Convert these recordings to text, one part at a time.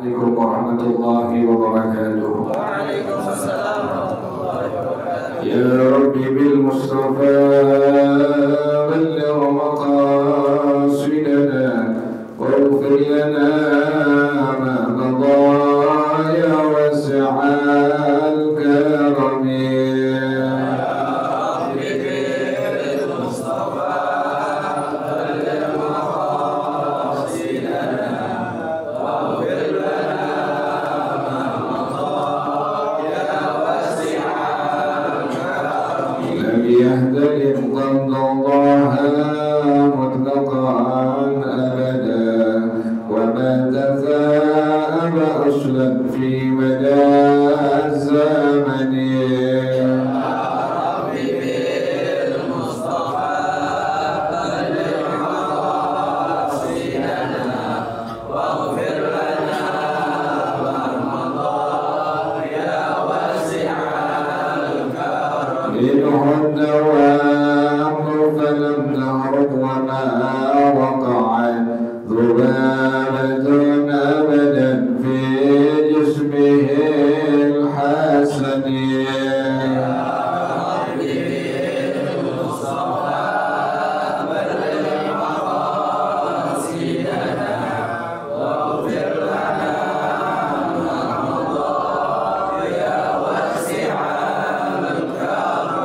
عليكم ورحمة الله وبركاته. وعليكم السلام ورحمة الله وبركاته. يا ربي بالمصطفى بلغ مقاصدنا واغفر لنا ما مضى يا واسع الكرم. يهتدم قد الله مطلقا أبدا وما تثاءب أصلا في مدى الزمن.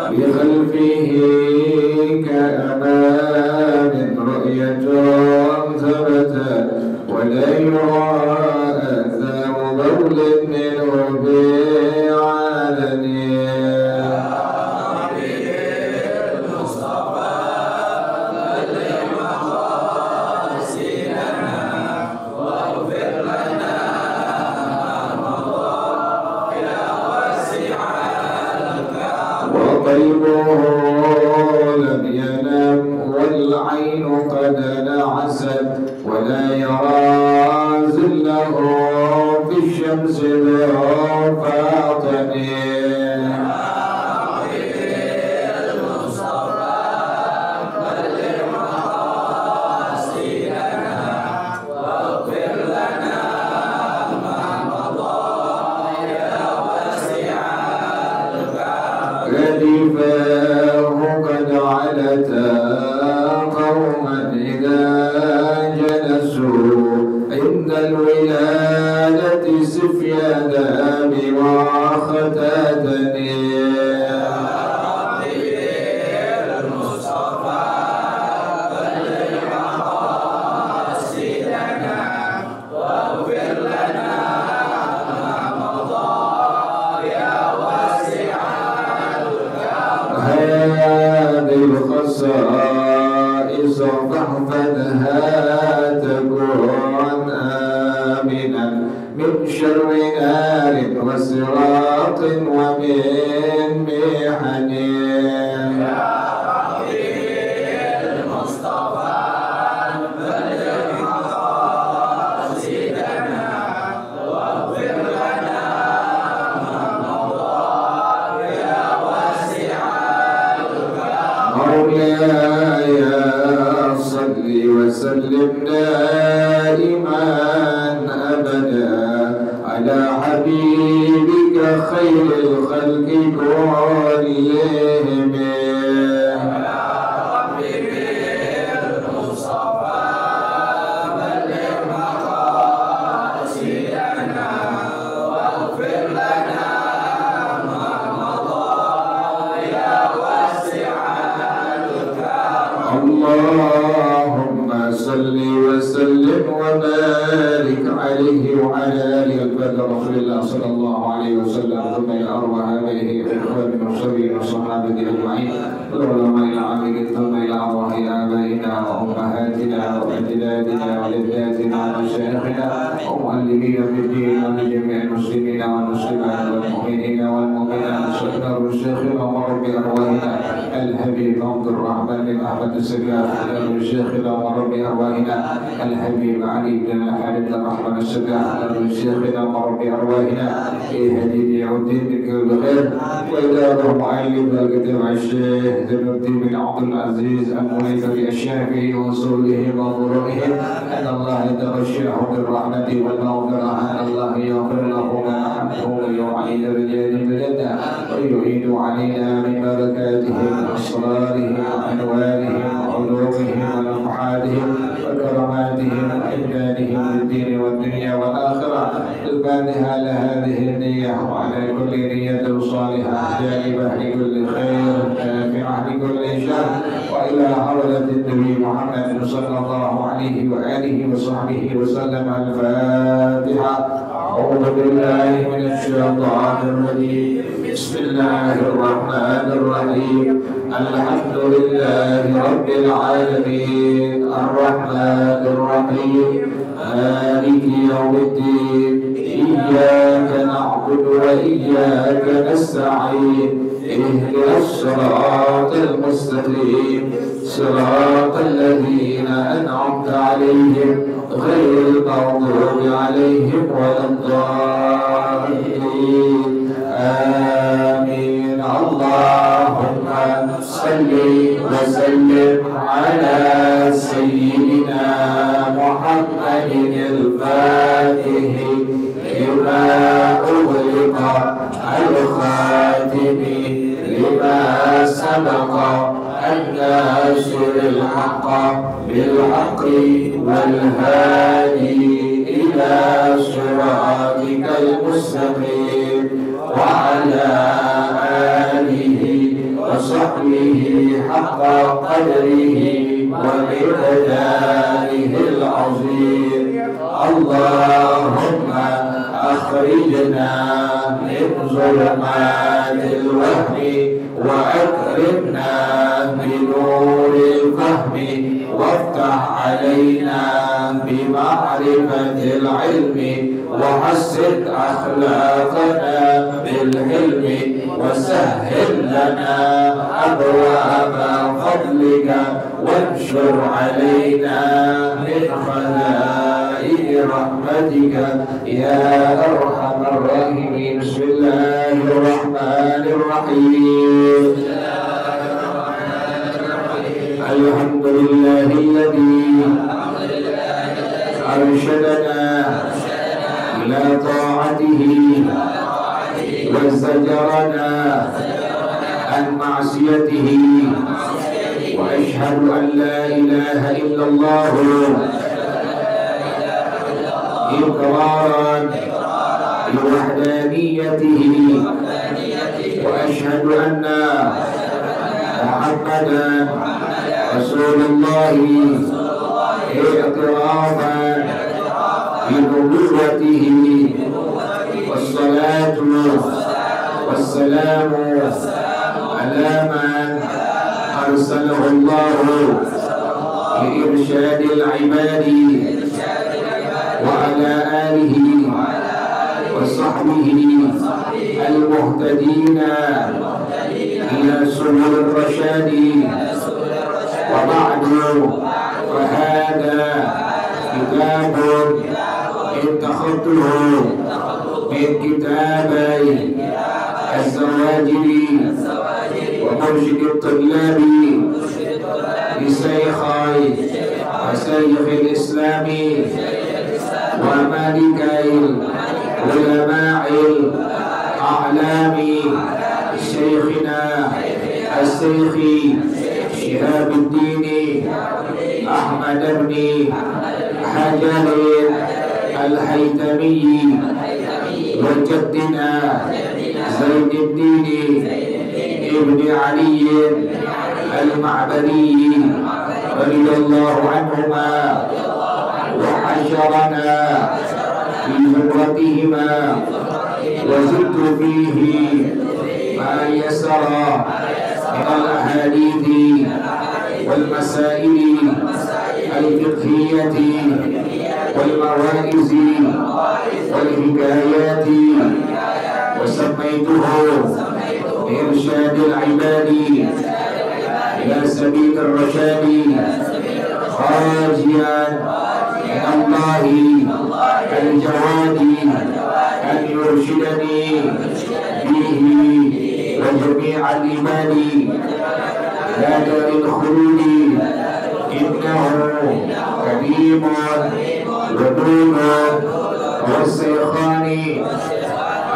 بخلفه كأمان رؤية ثبتت ولا يرى آثام بول منه بعلني. قلبه لم ينم والعين قد نعست ولا يرى زله في الشمس بفاطنه. رديفاه قد علتا قوما إذا جلسوا عند الولادة سفيانا بواختتني. هذه الخصائص فاحفظها تكون آمنا من شر نار وصراط ومن محن. مولاي صل وسلم دائما أبدا على حبيبك خير الخلق كلهم. اللهم صل وسلم وبارك عليه وعلى آله البدر رسول الله صلى الله عليه وسلم ثم إلى أرواح آبائه وإخوان المرسلين والصحابة أجمعين والعلماء العاملين ثم إلى أرواح آبائنا وأمهاتنا وأجدادنا وجداتنا ومشايخنا ومعلمين في الدين ولجميع المسلمين والمسلمات والمؤمنين والمؤمنات شيخنا وشيخنا ورب أرواحنا الحبيب عبد الرحمن بن أحمد السجاد شيخنا ورب أرواحنا الحبيب علي بن حارث الرحمن السجاد شيخنا ورب أرواحنا هديد الدين بكل خير وإلى معلم الكتاب الشيخ زين الدين بن عبد العزيز المنيب بأشيافه وصوله وضروره أن الله يتغشاه بالرحمة والمغفرة. والآخرة. الفاتحة لهذه النية وعلى كل نية صالحة جالبة لكل خير نافعة لكل شر، وإلى حضرة النبي محمد صلى الله عليه وآله وصحبه وسلم. الفاتحة. أعوذ بالله من الشيطان الرجيم. بسم الله الرحمن الرحيم. الحمد لله رب العالمين الرحمن الرحيم مالك يوم الدين إياك نعبد وإياك نستعين اهدنا الصراط المستقيم صراط الذين أنعمت عليهم غير المغضوب عليهم ولا الضالين آمين. اللهم صل وسلم على سيدنا محمد الفاتح لما أغلق الخاتم لما سبق الناصر الحق بالحق والهادي إلى صراطك المستقيم وعلى آله وصحبه حق قدره ومقداره العظيم. اللهم أخرجنا من ظلمات الوهم وأكرمنا بنور الفهم وافتح علينا بمعرفة العلم وحسن أخلاقنا بالحلم وسهل لنا أبواب فضلك وانشر علينا من خزائن رحمتك يا أرحم الراحمين. بسم الله الرحمن الرحيم. الحمد لله الذي أرشدنا إلى طاعته وزجرنا عن معصيته، وأشهد أن لا إله إلا الله إقرارا بوحدانيته، وأشهد أن محمدا رسول الله اعترافا بنبوته. والصلاة والسلام على من أرسله الله لإرشاد العباد، وعلى آله وصحبه المهتدين إلى سبل الرشاد. وبعد، فهذا كتاب اتخذته من كتابي الزواجر ومرشد الطلاب لشيخي وشيخ الإسلام ومالكي العلماء الأعلام شيخنا الشيخ شهاب الدين أحمد بن حجر الهيثمي، وجدنا زين الدين ابن علي المعبدي رضي الله عنهما، وحشرنا في زمرتهما، وزدت فيه ما يسر من الأحاديث والمسائل الفقهية والمواعظ والحكايات، وسميته إرشاد العباد إلى سبيل الرشاد، خارجيا من الله الجواد أن يرشدني به وجميع العباد لا دار الخلود، إنه كريم ودود. والشيخان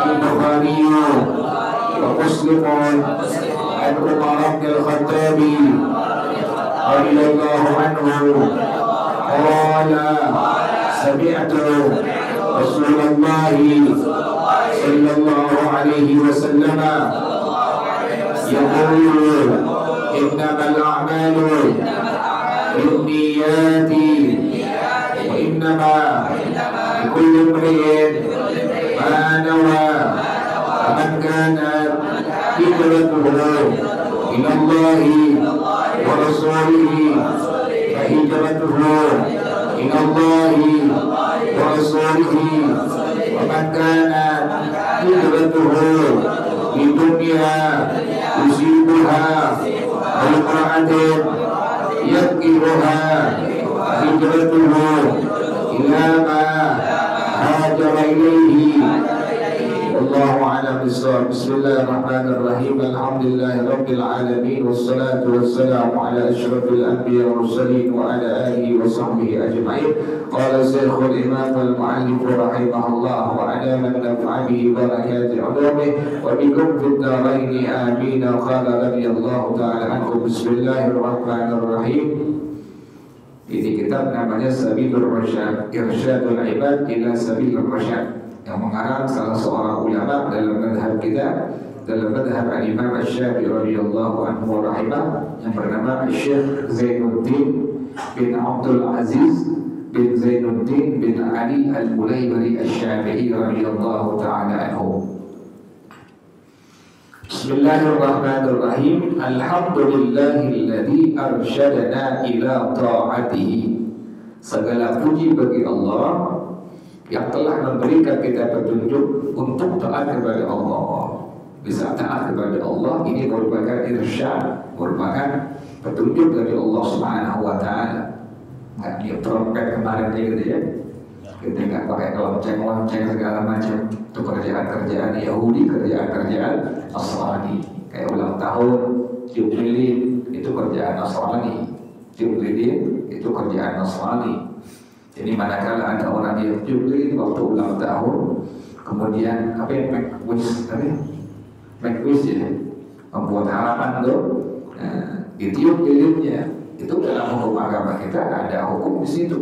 البخاري ومسلم عن عمر بن الخطاب رضي الله عنه قال: سمعت صلى الله عليه وسلم يقول إنما الأعمال بالنيات وإنما لكل امرئ ما نوى فمن كانت هجرته إلى الله ورسوله فهجرته إلى الله ورسوله ومن كانت هجرته لدنيا يصيبها أو امرأة ينكحها هجرته إلى ما هاجر إليه. والله أعلم بالصواب. بسم الله الرحمن الرحيم. الحمد لله رب العالمين والصلاة والسلام على أشرف الأنبياء والمرسلين وعلى آله وصحبه أجمعين. قال الشيخ الإمام المعلم رحمه الله وعلى من نفع به بركات علومه وبكم في الدارين آمين. قال رضي الله تعالى عنكم. بسم الله الرحمن الرحيم. Ini kitab namanya Sabilur Rasyad, Irsyadul Ibad ila Sabilur Rasyad, yang mengarang salah seorang ulama dalam madhab kita, dalam madhab al-Imam Asy-Syafi'i radhiyallahu anhu wa rahimah, yang bernama Syekh Zainuddin bin Abdul Aziz bin Zainuddin bin Ali al-Mulaybari Asy-Syafi'i radhiyallahu ta'ala anhu. Bismillahirrahmanirrahim. Alhamdulillahilladzi arsyadana ila ta'atihi. Segala puji bagi Allah yang telah memberikan kita petunjuk untuk taat kepada Allah. Bisa taat kepada Allah ini merupakan irsyad, merupakan petunjuk dari Allah Subhanahu wa taala. Enggak dia trompet kemarin gitu ya. Kita enggak pakai lonceng-lonceng segala macam. Itu kerjaan-kerjaan Yahudi, kerjaan-kerjaan Nasrani. Kayak ulang tahun, tiup lilin, itu kerjaan Nasrani. Tiup lilin itu kerjaan Nasrani. Jadi manakala ada orang yang tiup lilin waktu ulang tahun, kemudian apa yang make wish ya, membuat harapan tuh, ditiup lilinnya, itu dalam hukum agama kita ada hukum di situ.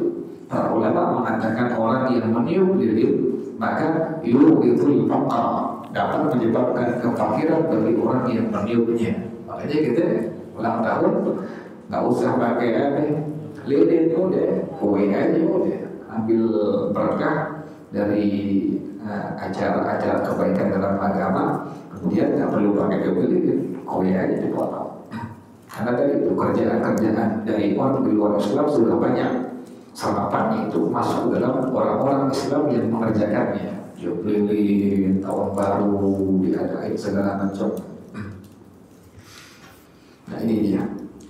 Para ulama mengatakan orang yang meniup lilin maka yuridul faqr, dapat menyebabkan kefakiran bagi orang yang meniupnya. Makanya kita ulang tahun nggak usah pakai lilin, udah kue aja, udah ambil berkah dari acara-acara kebaikan dalam agama. Kemudian nggak perlu pakai lilin, kue aja dipotong. Karena tadi itu kerjaan-kerjaan dari orang di luar Islam sudah banyak. Sarapannya itu masuk dalam orang-orang Islam yang mengerjakannya. Tiup lilin, tahun baru, diadain segala macam. Nah ini dia.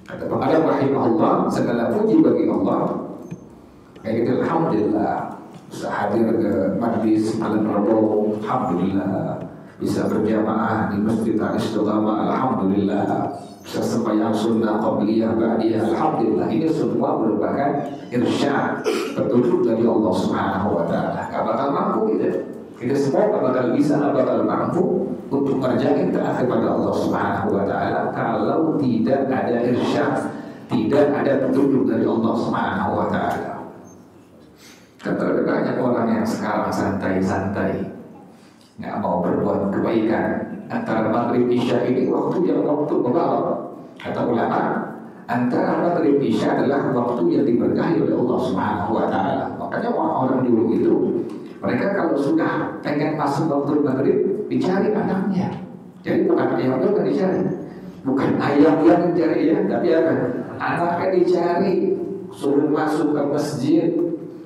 Kata Pak rahimahullah, segala puji bagi Allah. Kayak gitu, alhamdulillah bisa hadir ke majlis malam Rabu, alhamdulillah bisa berjamaah di Masjid Al-Istiqamah, alhamdulillah bisa sembahyang sunnah qabliyah ba'diyah, alhamdulillah. Ini semua merupakan irsyad, petunjuk dari Allah Subhanahu wa taala. Enggak bakal mampu kita semua enggak bakal bisa, enggak bakal mampu untuk mengerjakan taat kepada Allah Subhanahu wa taala kalau tidak ada irsyad, tidak ada petunjuk dari Allah Subhanahu wa taala. Kata banyak orang yang sekarang santai-santai, nggak mau berbuat kebaikan. Antara maghrib isya ini waktu yang waktu mubarak. Kata ulama, antara maghrib isya adalah waktu yang diberkahi oleh Allah Subhanahu wa taala. Makanya orang-orang dulu itu, mereka kalau sudah pengen masuk waktu maghrib, dicari anaknya. Jadi bukan ayam yang dicari, bukan ayam yang dicari ya, tapi apa? Anaknya dicari, suruh masuk ke masjid,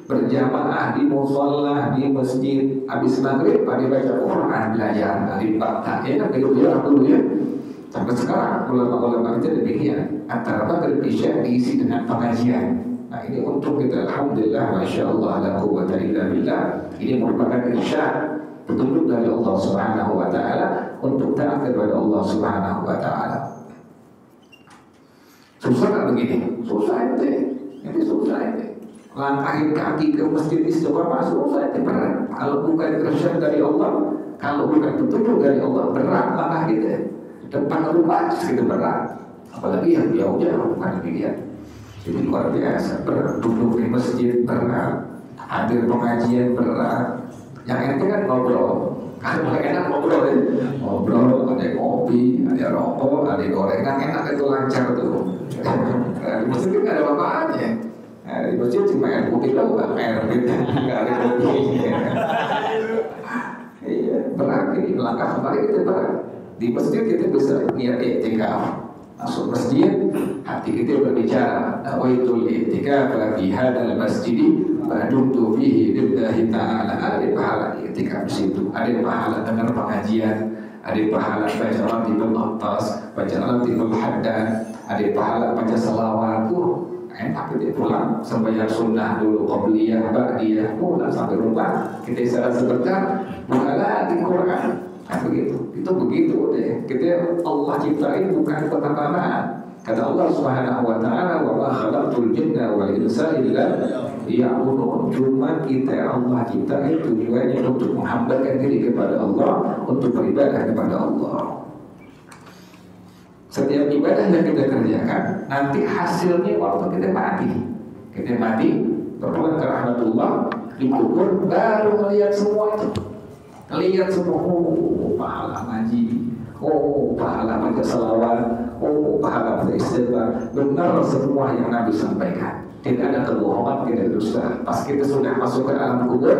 berjamaah di musholla, di masjid. Habis maghrib pada baca Quran, belajar dari Batak. Ya kan begitu ya dulu ya. Sampai sekarang ulama-ulama itu demikian. Antara maghrib isya diisi dengan pengajian. Nah ini untuk kita, alhamdulillah, masya Allah, la quwwata illa billah. Ini merupakan irsyad, petunjuk dari Allah Subhanahu wa taala untuk taat kepada Allah Subhanahu wa taala. Susah nggak begini? Susah itu. Ini susah itu. Langkahin kaki ke masjid Istiqamah susah, berat. Kalau bukan irsyad dari Allah, kalau bukan petunjuk dari Allah, berat langkah kita. Depan rumah segitu berat. Apalagi yang jauh-jauh bukan demikian. Jadi luar biasa, berat. Duduk di masjid berat, hadir pengajian berat, Yang ente kan ngobrol. Kan paling enak ngobrol ya. Ngobrol, ada kopi, ada rokok, ada gorengan, enak itu lancar tuh. Di masjid kan nggak ada apa-apanya. Di masjid cuma air putih doang, air gitu, nggak ada kopi. Iya, berarti langkah kembali kita berat. Di masjid kita bisa niat i'tikaf. Masuk masjid, hati kita berbicara. Nawaitul i'tikaf fi hadzal masjid badumtu fihi lillahi ta'ala. Ada pahala i'tikaf di situ, ada pahala dengar pengajian, ada pahala baca Ratibul Atas, baca Ratibul Haddad, ada pahala baca salawat. Enak kita pulang sembahyang sunnah dulu, qabliyah, ba'diyah, pulang sampai rumah kita istirahat sebentar, buka lagi Quran. Kan begitu, itu begitu deh. Kita Allah ciptain bukan pertambangan. Kata Allah Subhanahu wa taala, wa ma khalaqtul jinna wal insa illa liya'budun. Cuma kita Allah ciptain tujuannya untuk menghambakan diri kepada Allah, untuk beribadah kepada Allah. Setiap ibadah yang kita kerjakan nanti hasilnya waktu kita mati. Kita mati, berpulang ke rahmatullah, dikubur, baru melihat semua itu. Lihat semua, oh pahala ngaji, oh pahala baca salawat, oh pahala baca istighfar. Benar semua yang Nabi sampaikan. Tidak ada kebohongan, tidak ada dusta. Pas kita sudah masuk ke alam kubur,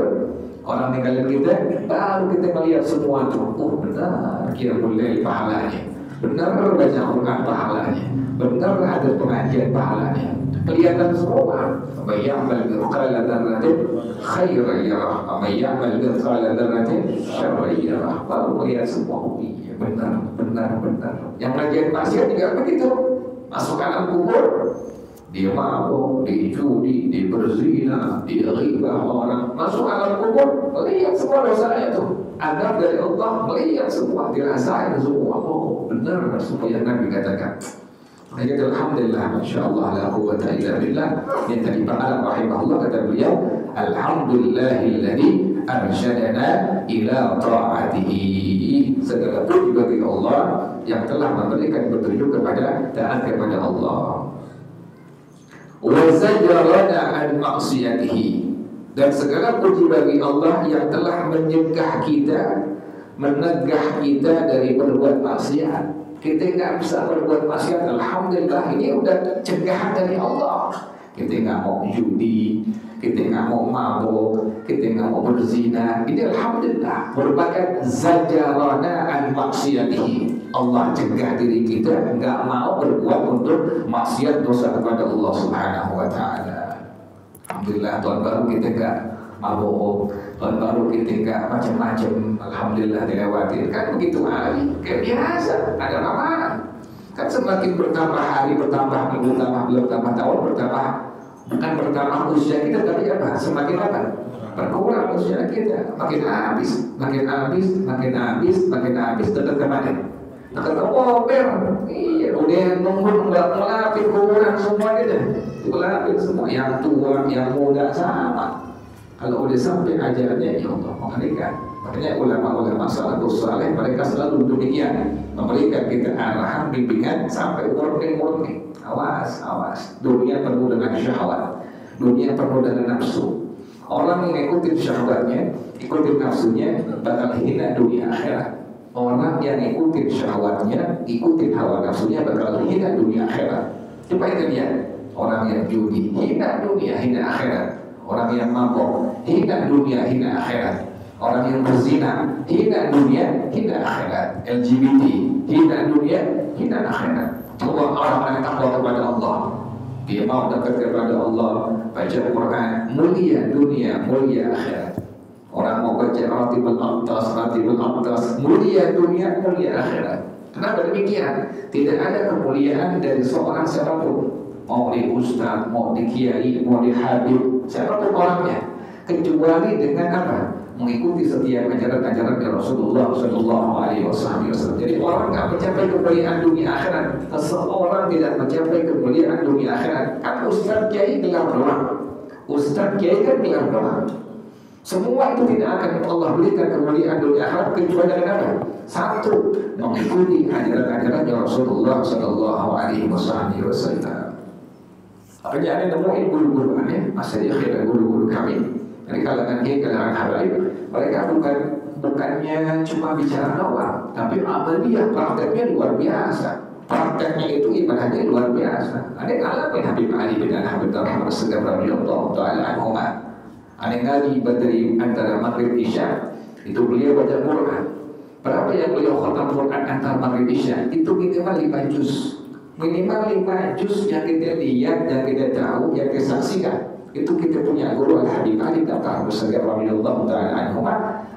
orang ninggalin kita, baru kita melihat semua itu. Oh benar, qiyamul lail pahalanya. Benar baca Quran pahalanya, benar ada pengajian pahalanya, kelihatan semua. Mayyamal mithqala dzarratin khairan yarah, mayyamal mithqala dzarratin syarran yarah. Baru melihat semua. Oh iya benar. Yang rajin maksiat juga begitu, masuk alam kubur, dia mabuk, dia judi, dia berzina, dia ghibah orang, masuk alam kubur, melihat semua dosanya itu. Adab dari Allah, melihat semua, dirasain semua. Oh benar semua yang Nabi katakan. Jadi alhamdulillah, masyaallah, la quwwata illa billah. Yang tadi Pak Alam rahimahullah kata beliau, alhamdulillahilladzi arsyadana ila ta'atihi. Segala puji bagi Allah yang telah memberikan petunjuk kepada taat kepada Allah. Wa zajrana an maksiyatihi. Dan segala puji bagi Allah yang telah mencegah kita, menegah kita dari berbuat maksiat. Kita nggak bisa berbuat maksiat, alhamdulillah ini udah cegahan dari Allah. Kita nggak mau judi, kita nggak mau mabuk, kita nggak mau berzina. Ini alhamdulillah berbakat zajarana an maksiatihi. Allah cegah diri kita nggak mau berbuat untuk maksiat dosa kepada Allah Subhanahu wa taala. Alhamdulillah tahun baru kita nggak mabuk, tahun baru kita nggak macam-macam. Alhamdulillah dilewati. Kan begitu hari, kayak biasa, ada lamaran. Kan semakin bertambah hari, bertambah minggu, bertambah tahun, bukan bertambah usia kita, tapi apa? Semakin apa? Berkurang usia kita, makin habis, dekat kemana? Dekat ke mobil. Iya, udah nunggu nggak ngelapin kuburan semua gitu. Ngelapin semua, yang tua, yang muda sama. Kalau udah sampai ajarannya, ya Allah mengerikan. Makanya ulama-ulama salafus saleh mereka selalu demikian, memberikan kita arahan, bimbingan sampai warning. Awas. Dunia penuh dengan syahwat, dunia penuh dengan nafsu. Orang yang ikutin syahwatnya, ikutin nafsunya, bakal hina dunia akhirat. Orang yang ikutin syahwatnya, ikutin hawa nafsunya, bakal hina dunia akhirat. Coba itu lihat, orang yang judi, hina dunia, hina akhirat. Orang yang mabuk, hina dunia, hina akhirat. Orang yang berzina, hina dunia, hina akhirat. LGBT, hina dunia, hina akhirat. Orang yang takwa kepada Allah, dia mau dekat kepada Allah, baca Quran, mulia dunia, mulia akhirat. Orang mau baca Ratibul Atas, mulia dunia, mulia akhirat. Kenapa demikian? Tidak ada kemuliaan dari seorang siapapun. Mau di ustaz, mau di kiai, mau di habib, siapapun orangnya, kecuali dengan apa? Mengikuti setiap ajaran-ajaran dari Rasulullah Sallallahu Alaihi Wasallam. Jadi orang nggak mencapai kemuliaan dunia akhirat. Seseorang tidak mencapai kemuliaan dunia akhirat. Kan ustaz kiai gelar doang. Ustaz kiai kan gelar doang. Semua itu tidak akan Allah berikan kemuliaan dunia akhirat kecuali dengan apa? Satu, mengikuti ajaran-ajaran Rasulullah Sallallahu Alaihi Wasallam. Makanya ada nemuin guru-guru aneh, masa dia kira guru-guru kami. Dari kalangan kiai, kalangan habaib, mereka bukannya cuma bicara doang, tapi amaliyah, prakteknya luar biasa. Prakteknya itu ibadahnya luar biasa. Ada ngalamin Habib Ali bin Habib Rahman Segaf radhiyallahu taala anhu. Ada ngaji dari antara maghrib isya, itu beliau baca Quran. Berapa yang beliau khatam Quran antara maghrib isya? Itu minimal 5 juz. Minimal 5 juz yang kita lihat, yang kita tahu, yang kita saksikan. Itu kita punya guru Al-Habib Ali bin Segaf radhiyallahu taala anhu.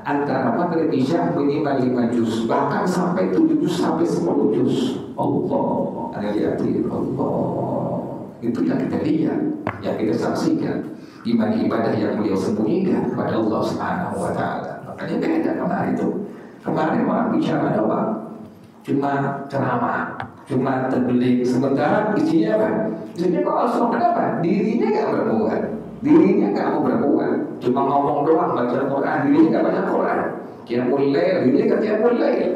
Antara maghrib isya minimal 5 juz, bahkan sampai 7 juz sampai 10 juz. Allah, Anda lihatin Allah. Itu yang kita lihat, yang kita saksikan. Gimana ibadah yang beliau sembunyikan kepada Allah Subhanahu wa taala. Makanya beda kemarin itu. Kemarin orang bicara doang, cuma ceramah, cuma terbeli. Sementara isinya apa? Isinya kosong. Kenapa? Dirinya nggak berbuat. Dirinya nggak mau berbuat. Cuma ngomong doang, baca Quran. Dirinya nggak baca Quran. Qiyamul lail, dirinya nggak qiyamul lail.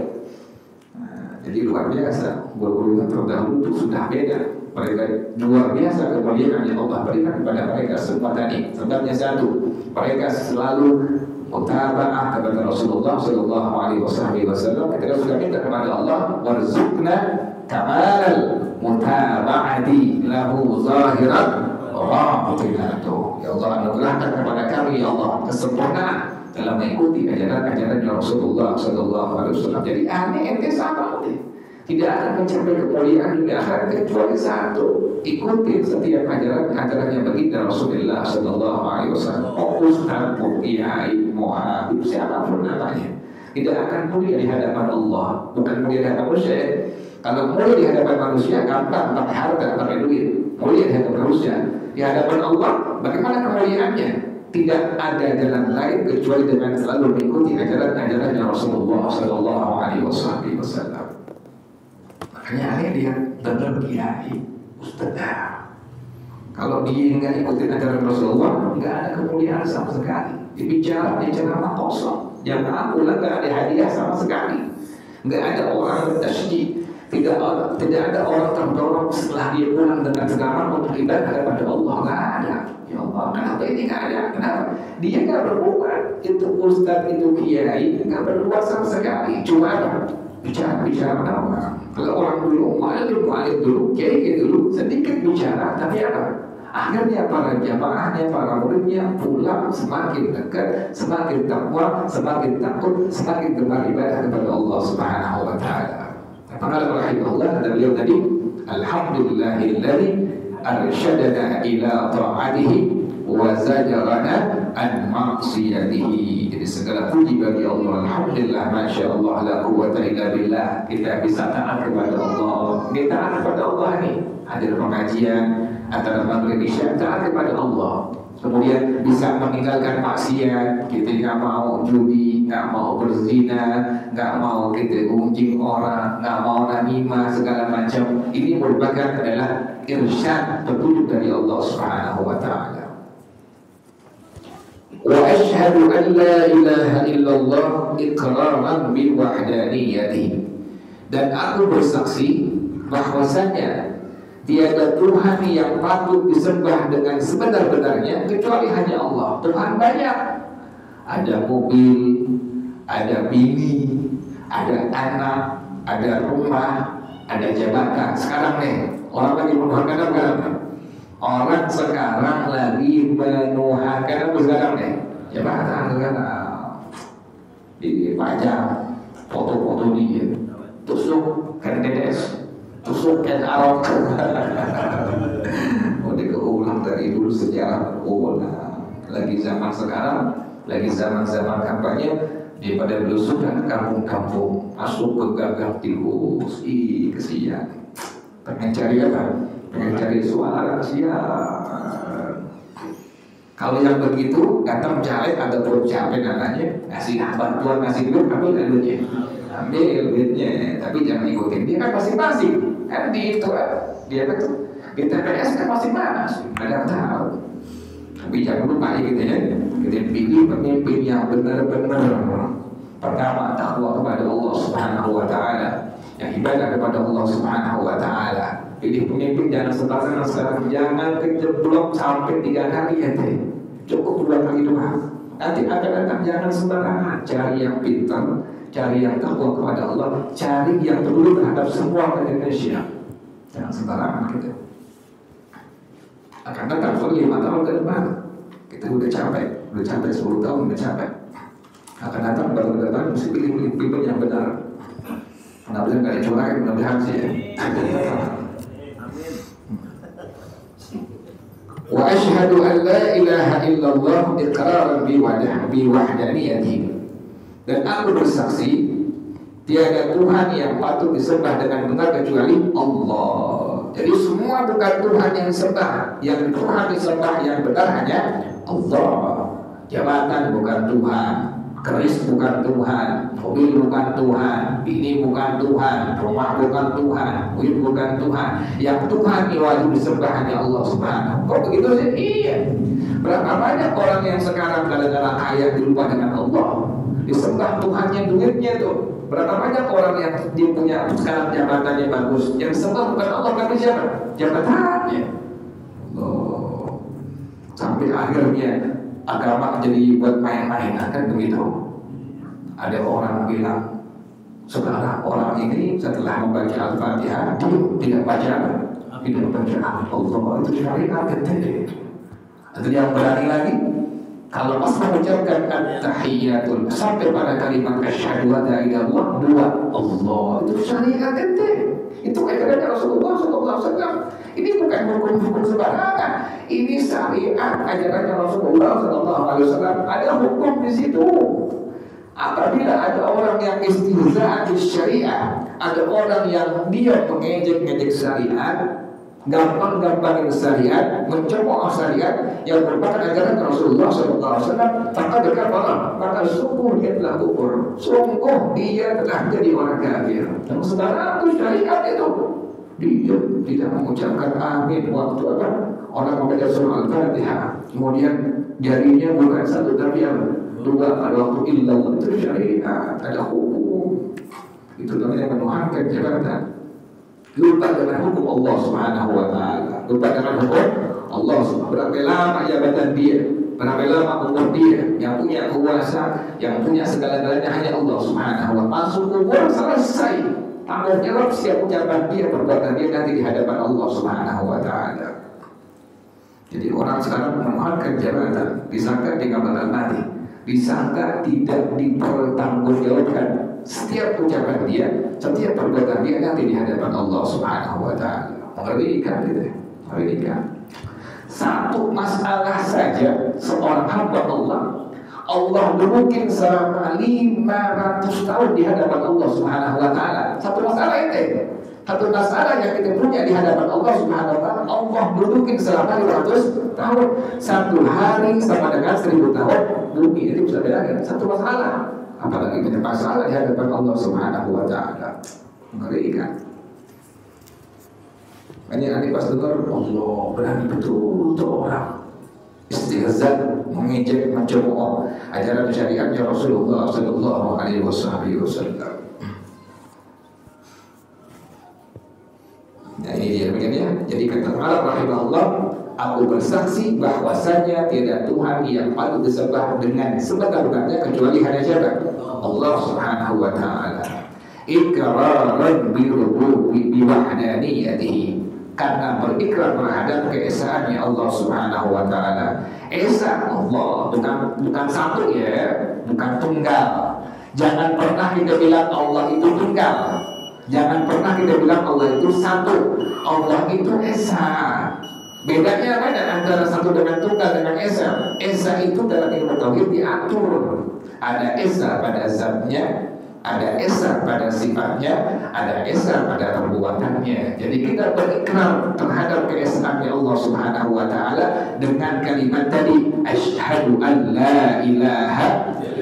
Jadi luar biasa. Guru-guru yang terdahulu itu sudah beda. Mereka luar biasa kemuliaan yang Allah berikan kepada mereka semua tadi. Sebabnya satu, mereka selalu mutaba'ah kepada Rasulullah sallallahu alaihi wasallam. Ketika sudah minta kepada Allah, warzuqna kamal mutaba'ati lahu zahiran wa batinatu. Ya Allah, anugerahkan kepada kami ya Allah kesempurnaan dalam mengikuti ajaran-ajaran Rasulullah sallallahu alaihi wasallam. Jadi aneh ente sama nih. Tidak akan mencapai kemuliaan di akhirat kecuali satu, ikuti setiap ajaran yang baginda Rasulullah sallallahu alaihi wasallam. Ustaz, kiai, muhabib, siapapun namanya, tidak akan mulia di hadapan Allah, bukan mulia di hadapan manusia. Kalau mulia di hadapan manusia gampang, pakai harta, pakai duit. Mulia di hadapan manusia, di hadapan Allah, bagaimana kemuliaannya? Tidak ada jalan lain kecuali dengan selalu mengikuti ajaran-ajaran Rasulullah sallallahu alaihi wasallam. Makanya aneh dia dengar kiai, ustaz. Kalau dia nggak ikutin ajaran Rasulullah, nggak ada kemuliaan sama sekali. Dibicara mah kosong. Jamaah pulang nggak ada hadiah sama sekali. Nggak ada orang bertasydid. Tidak ada orang terdorong setelah dia pulang dengan sekarang untuk ibadah kepada Allah. Nggak ada. Ya Allah, kenapa ini nggak ada? Kenapa? Dia nggak berbuat. Itu ustaz, itu kiai nggak berbuat sama sekali. Cuma apa? Bicara apa? Kalau orang dulu, mu'alim dulu, kiai dulu, sedikit bicara, tapi apa? Akhirnya para jamaahnya, para muridnya pulang semakin dekat, semakin takwa, semakin takut, semakin beribadah kepada Allah Subhanahu wa taala. Maka rahimahullah kata beliau tadi, alhamdulillahilladzi arsyadana ila ta'atihi wa zajarana an ma'siyatihi. Jadi segala puji bagi Allah. Alhamdulillah, masya Allah, la quwwata illa billah. Kita bisa taat kepada Allah. Kita taat kepada Allah nih. Hadir pengajian antara maghrib isya, taat kepada Allah. Kemudian bisa meninggalkan maksiat. Kita nggak mau judi, nggak mau berzina, nggak mau kita gunjing orang, nggak mau namimah segala macam. Ini merupakan adalah irsyad, petunjuk dari Allah Subhanahu wa taala. Wa asyhadu an la ilaha illallah iqraran bil wahdaniyati. Dan aku bersaksi bahwasanya tiada Tuhan yang patut disembah dengan sebenar-benarnya kecuali hanya Allah. Tuhan banyak. Ada mobil, ada bini, ada anak, ada rumah, ada jabatan. Sekarang nih, orang lagi menuhankan apa? Orang sekarang lagi menuhankan apa sekarang nih? Jabatan sekarang. Dipajang foto-foto dia, tusuk kandides, tusuk kan arok. Mau diulang dari dulu sejarah berulang. Lagi zaman sekarang, lagi zaman-zaman kampanye, daripada belusukan kampung-kampung, masuk ke gagang tikus. Ih, kesian. Pengen cari apa? Pengen cari suara, kesian. Kalau yang begitu, datang caleg ada perut capek namanya, ngasih bantuan, ngasih duit, ambil duitnya. Ambil duitnya, tapi jangan ikutin dia kan masing-masing. Kan di itu, dia betul. Di TPS kan masing-masing, ada tahu. Tapi jangan lupa gitu ya, kita pilih pemimpin yang benar-benar. Pertama, takwa kepada Allah Subhanahu wa taala, yang ibadah kepada Allah Subhanahu wa taala. Pilih pemimpin jangan sekarang, jangan kejeblok sampai 3 kali ya teh. cukup 2 kali doa. Nanti akan datang, jangan sembarangan. Cari yang pintar, cari yang takwa kepada Allah, cari yang peduli terhadap semua Indonesia. Jangan sembarangan gitu. Akan datang 5 tahun ke depan, kita udah capek 10 tahun udah capek. Akan datang baru datang mesti pilih pimpin yang benar. Mudah-mudahan nggak dicurangi, mudah-mudahan sih ya. Wa asyhadu an la ilaha illallah iqraran bi wahdaniyatihi. Dan aku bersaksi tiada Tuhan yang patut disembah dengan benar kecuali Allah. Jadi semua bukan Tuhan yang disembah, yang Tuhan disembah yang benar hanya Allah. Jabatan bukan Tuhan, keris bukan Tuhan, mobil bukan Tuhan, bini bukan Tuhan, rumah bukan Tuhan, duit bukan Tuhan. Yang Tuhan yang wajib disembah hanya Allah Subhanahu. Kok begitu sih? Iya. Berapa banyak orang yang sekarang kadang-kadang kaya dilupa dengan Allah, disembah Tuhannya duitnya tuh. Berapa banyak orang yang dia punya sekarang jabatannya bagus, yang disembah bukan Allah tapi siapa? Jabatannya. Oh. Sampai akhirnya agama jadi buat main-mainan kan begitu. Ada orang bilang, saudara orang ini setelah membaca Al-Fatihah dia tidak baca Allah, itu syariat gede. Ada yang berani lagi, kalau pas mengucapkan at-tahiyatul sampai pada kalimat asyhadu an la ilaha illallah 2 Allah, itu syariat gede. Itu ajaran Rasulullah SAW. Ini bukan hukum-hukum sembarangan. Ini syariat ajaran Rasulullah SAW. Ada hukum di situ. Apabila ada orang yang istihza' di syariat, ada orang yang dia mengejek-ngejek syariat, gampang-gampangin syariat, mencemooh syariat yang merupakan ajaran Rasulullah SAW, maka dekat Allah, maka sungguh dia telah kufur, sungguh dia telah jadi orang kafir. Dan sebenarnya itu syariat itu. Dia tidak mengucapkan amin waktu apa? Orang membaca surah Al-Fatihah, kemudian jarinya bukan 1 tapi 2 pada waktu illallah, itu syariat, ada hukum. Itu namanya menuhankan jabatan. Lupa dengan hukum Allah Subhanahu wa ta'ala. Lupa dengan hukum Allah Subhanahu. Berapa lama jabatan dia, berapa lama umur dia, yang punya kuasa, yang punya segala-galanya hanya Allah Subhanahu wa ta'ala. Masuk kubur selesai, tanggung jawab siap ucapan dia, perbuatan dia nanti di hadapan Allah Subhanahu wa ta'ala. Jadi orang sekarang menuhankan jabatan, disangka di kabaran mati, disangka tidak dipertanggungjawabkan. Setiap ucapan dia, setiap perbuatan dia nanti di hadapan Allah Subhanahu wa ta'ala. Mengerikan gitu ya. Mengerikan. Satu masalah saja seorang hamba Allah dudukin selama 500 tahun di hadapan Allah Subhanahu wa ta'ala. Satu masalah itu. Satu masalah yang kita punya di hadapan Allah Subhanahu wa ta'ala, Allah dudukin selama 500 tahun. Satu hari sama dengan 1000 tahun bumi. Itu bisa bedakan. Satu masalah. Apalagi punya masalah di hadapan Allah Subhanahu wa ta'ala. Mengerikan. Ini pas dengar Allah berani betul tuh orang istihza, mengejek, mencemooh ajaran syariatnya Rasulullah sallallahu alaihi wasallam. Nah ini dia begini. Jadi kata Allah rahimahullah, aku bersaksi bahwasanya tiada Tuhan yang patut disembah dengan sebenar-benarnya kecuali hanya siapa? Allah Subhanahu wa ta'ala. Iqraran bi wahdaniyatihi, karena berikrar terhadap keesaannya Allah Subhanahu wa ta'ala. Esa Allah bukan satu ya, bukan tunggal. Jangan pernah kita bilang Allah itu tunggal. Jangan pernah kita bilang Allah itu satu. Allah itu esa. Bedanya ada antara satu dengan tunggal dengan esa. Esa itu dalam ilmu tauhid diatur. Ada esa pada zatnya, ada esa pada sifatnya, ada esa pada perbuatannya. Jadi kita berikrar terhadap keesaannya Allah Subhanahu wa ta'ala dengan kalimat tadi, asyhadu an la ilaha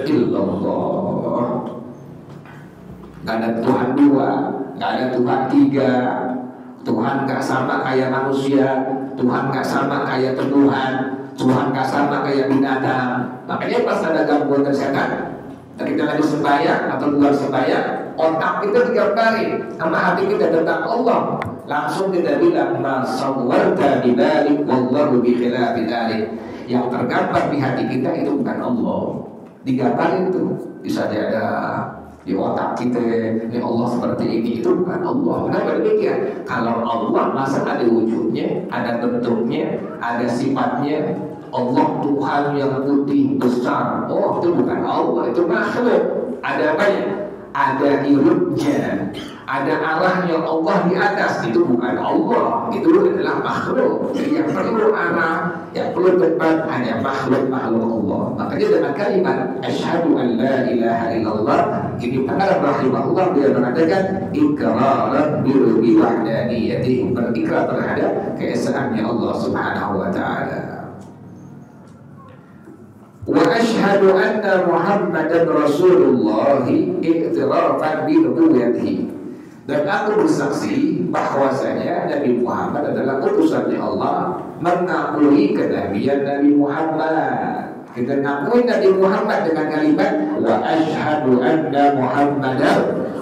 illallah. Gak ada Tuhan 2, gak ada Tuhan 3. Tuhan gak sama kayak manusia, Tuhan gak sama kayak tumbuhan, Tuhan gak sama kayak binatang. Makanya pas ada gangguan kesehatan, kita lagi sembahyang atau luar sembahyang, otak kita digambarin sama hati kita tentang Allah. langsung kita bilang ma sawwarta bidalik wallahu bi khilafi dzalik. Yang tergambar di hati kita itu bukan Allah. Digambarin tuh bisa ada di otak kita, ini Allah seperti ini, itu bukan Allah. Kenapa demikian? Kalau Allah masa ada wujudnya, ada bentuknya, ada sifatnya. Allah Tuhan yang putih besar, oh itu bukan Allah, itu makhluk. Ada apanya? Ada irupnya, ada arahnya Allah di atas, itu bukan Allah, itu adalah makhluk. Jadi yang perlu arah, yang perlu tempat hanya makhluk-makhluk Allah. Makanya dengan kalimat asyhadu an la ilaha illallah, ini Ibnu rahimahullah dia mengatakan iqraran bi wahdaniyatihi, berikrar terhadap keesaannya Allah Subhanahu wa taala. Wa asyhadu anna Muhammadan Rasulullah i'tirafan bi nubuwwatihi, dan aku bersaksi bahwasanya Nabi Muhammad adalah utusannya Allah, mengakui kenabian Nabi Muhammad. Kita mengakui Nabi Muhammad dengan kalimat wa asyhadu anna Muhammadan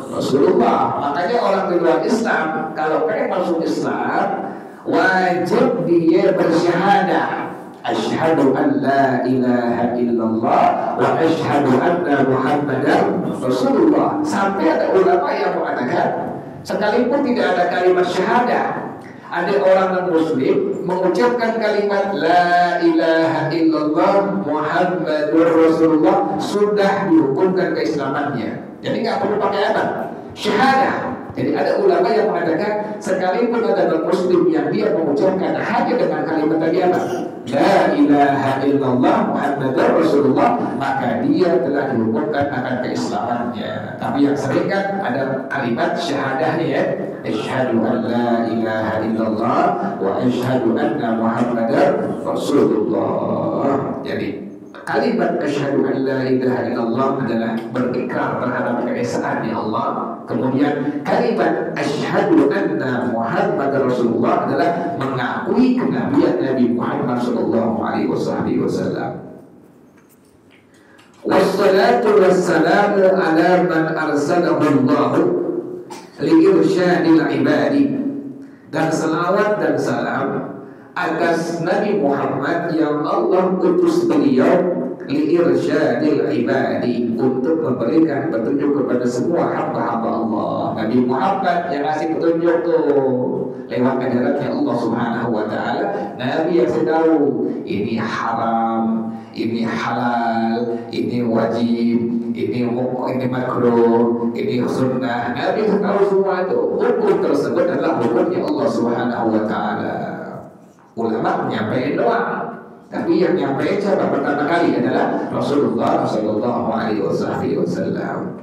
Rasulullah. Makanya orang di luar Islam kalau pengen masuk Islam wajib dia bersyahadah asyhadu an la ilaha illallah wa asyhadu anna Muhammadan Rasulullah. Sampai ada ulama yang mengatakan sekalipun tidak ada kalimat syahadah, ada orang non-muslim mengucapkan kalimat la ilaha illallah Muhammadur Rasulullah sudah dihukumkan keislamannya. Jadi nggak perlu pakai apa? Syahadah. Jadi ada ulama yang mengatakan sekalipun ada non-muslim yang dia mengucapkan hanya dengan kalimat tadi apa? La ilaha illallah Muhammadur Rasulullah, maka dia telah dihukumkan akan keislamannya. Tapi yang sering kan ada kalimat syahadahnya ya, asyhadu an la ilaha illallah wa asyhadu anna Muhammadar Rasulullah. Jadi kalimat asyhadu an la ilaha illallah adalah berikrar terhadap keesaannya Allah. Kemudian kalimat asyhadu anna Muhammadar Rasulullah adalah mengakui kenabian Nabi Muhammad sallallahu alaihi wasallam. Wassalatu wassalamu ala man arsalahu Allah li irsyadil ibadi, dan salawat dan salam atas Nabi Muhammad yang Allah utus beliau liirsyadil ibadi, untuk memberikan petunjuk kepada semua hamba-hamba Allah. Nabi Muhammad yang ngasih petunjuk tuh lewat ajarannya Allah Subhanahu wa taala. Nabi yang tahu ini haram, ini halal, ini wajib, ini makruh, ini sunnah. Nabi tahu semua itu. Hukum tersebut adalah hukumnya Allah Subhanahu wa taala. Ulama menyampaikan doang, tapi yang menyampaikan siapa pertama kali adalah Rasulullah sallallahu alaihi wasallam.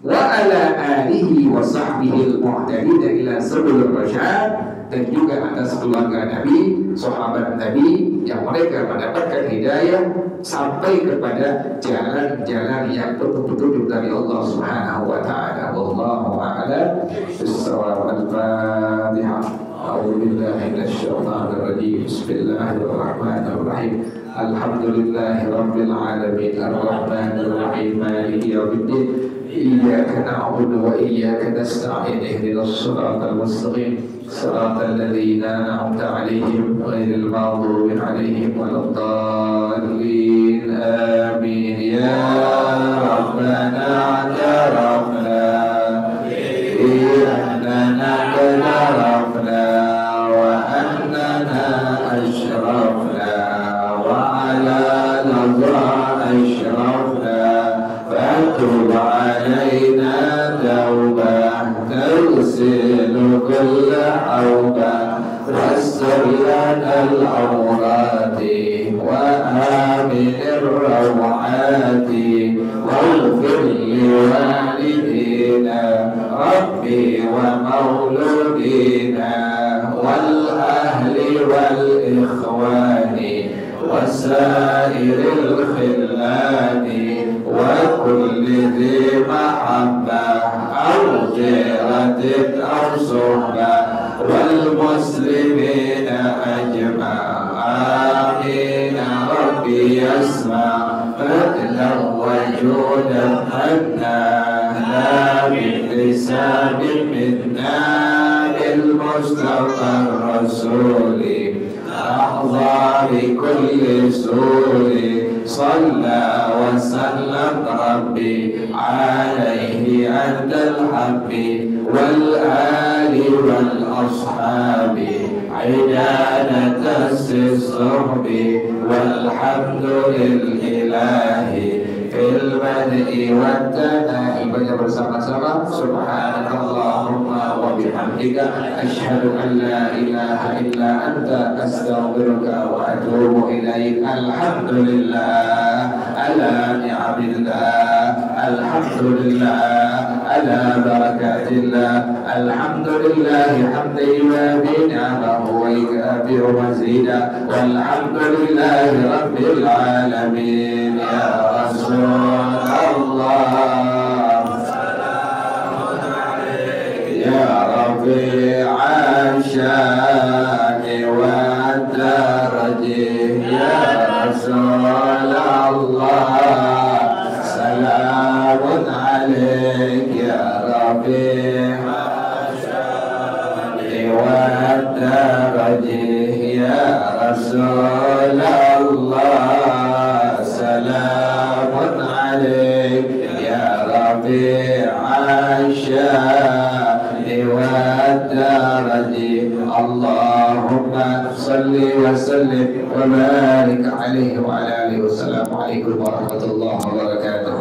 Wa ala alihi wa sahbihi al-muhtadin ila sabil rasyad, dan juga atas keluarga Nabi, sahabat Nabi yang mereka mendapatkan hidayah sampai kepada jalan-jalan yang petunjuk dari Allah Subhanahu wa taala. Wallahu a'lam bissawab. Al-Fatihah. أعوذ بالله من الشيطان الرجيم. بسم الله الرحمن الرحيم. الحمد لله رب العالمين الرحمن الرحيم مالك يوم الدين إياك نعبد وإياك نستعين اهدنا الصراط المستقيم صراط الذين أنعمت عليهم غير المغضوب عليهم ولا الضالين آمين. يا ربنا اعترفنا بأننا قد عرفنا وأننا أشرفنا وعلى لظى أشرفنا، فتب علينا توبة تغسل كل عوبة، واستر لنا العورات وآمن الروعات، واغفر لوالدينا ربي ومولودينا والأهل والإخوان وسائر الخلان وكل ذي محبة أو جيرة أو صحبة والمسلمين أجمع. آمين. ربي يسمع فضلا وجودا منا لا باللسان منا بالمسلمين مصطفى الرسول أحظى بكل سور صلى وسلم ربي عليه عند الحب والآل والأصحاب عدانة الصحب والحمد لله في البدء والثناء. Baca bersama-sama. Subhanakallahumma wa bihamdika asyhadu an la ilaha illa anta astaghfiruka wa atubu ilaik. Alhamdulillah ala ni'amillah, alhamdulillah ala barakatillah, alhamdulillah hamdan yuwafi ni'amahu wa yukafi'u mazida, walhamdulillahi rabbil alamin. Ya Rasulullah ya Rafi'an syani wa darajih, ya Rasulullah salamun alaik, ya Rafi'an syani wa darajih, ya Rasulullah salamun alaik, ya Rafi'an syani والدرج. اللهم صل وسلم وبارك عليه وعلى آله وسلم. عليكم ورحمة الله وبركاته.